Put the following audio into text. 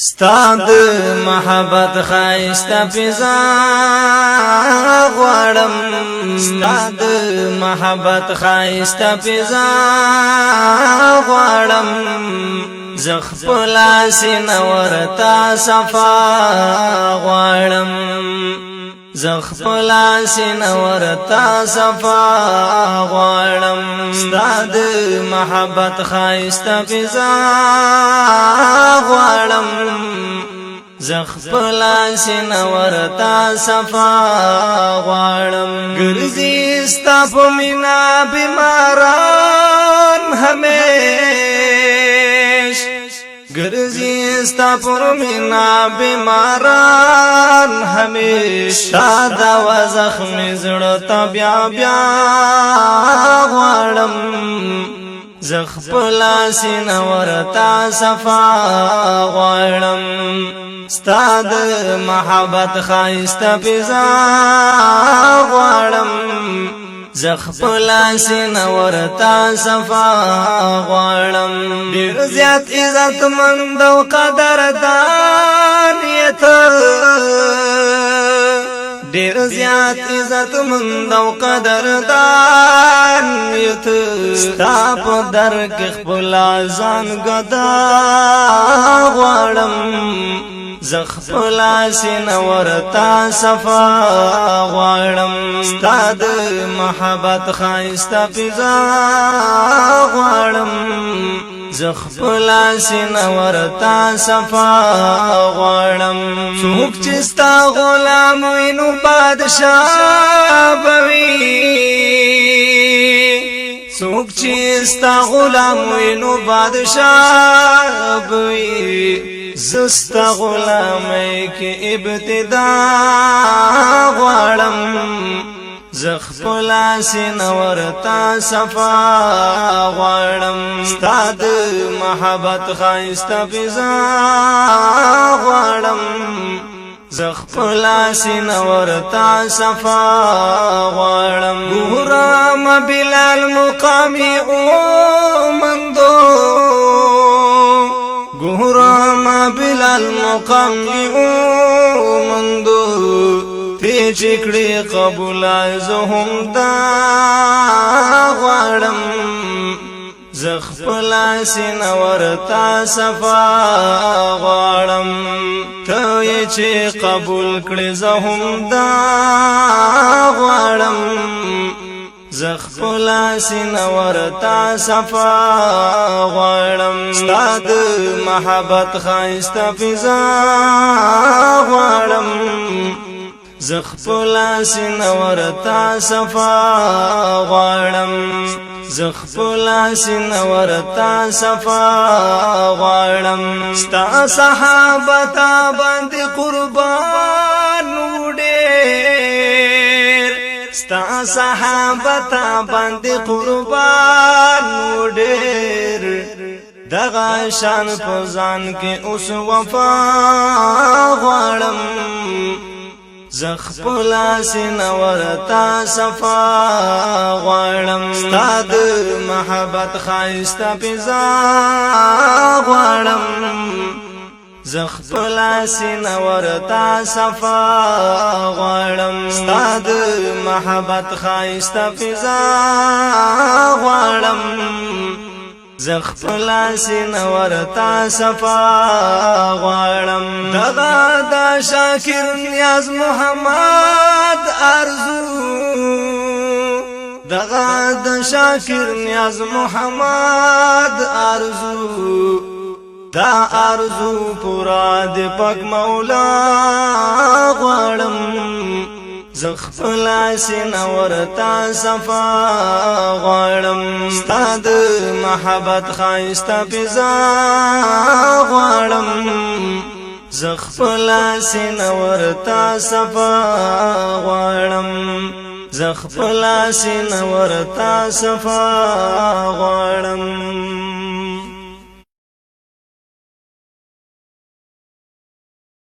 ستاد محبت خایسته فضا غواړم ستاد محبت خایسته فضا غواړم زخپل سینور تا صفا غواړم زخپل سینور تا صفا غواړم ستاد محبت خایسته فضا غواړم زخپل سینور تا صفا غواړم ګرځي ستا په مینا بیماران همیش ګرځي ستا په مینا بیماران همیش دا و زخم زړه ته بیا بیا غواړم زخپل سینور تا صفا غواړم ستاد محبت خایسته فضا غواړم زخپل سینور تا صفا غواړم ډیر زیات عزت مند او قدردان یته ډیر زیات عزت مند او قدردان یته ستا په در کې خپل ځان ګدا غواړم زخپل سینور تا صفا غواړم ستاد محبت خایسته فضا غواړم زخپل سینور تا صفا غواړم څوک چې ستا غلام وینو بادشاہ بوي څوک چې ستا غلام وینو بادشاہ بوي زستا غلامي کې ابتدا غواړم زخپل سینور تا صفا غواړم ستاد محبت خایسته فضا غواړم زخپل سینور تا صفا غواړم ګورم بلال مقامي او مندو ګورم بلال مقامي او مندو تی چکړي قبول زهم دا غواړم زخپل سینور تا صفا غواړم ته چې قبول کړې زهم دا غواړم زخپل سینور تا صفا غواړم ستاد محبت خایسته فضا غواړم زخپل سینور تا صفا غواړم زخپل سینور تا صفا غواړم ستا صحابه تا باندې قربان وډیر ستا صحابه تا باندې قربان وډیر دغه شان فزان کې اوس وفا غواړم زخپل سینور تا صفا غواړم ستاد محبت خایسته فضا غواړم زخپل سینور تا صفا غواړم ستاد محبت خایسته فضا غواړم زخپل سینور تا صفا غواړم دغه د شاکر نیاز محمد ارزو دغه د شاکر نیاز محمد ارزو دا ارزو پورا د پاک مولا غواړم زخپل سینور تا صفا غواړم ستاد محبت خایسته فضا غواړم زخپل سینور تا صفا غواړم زخپل سینور تا صفا غواړم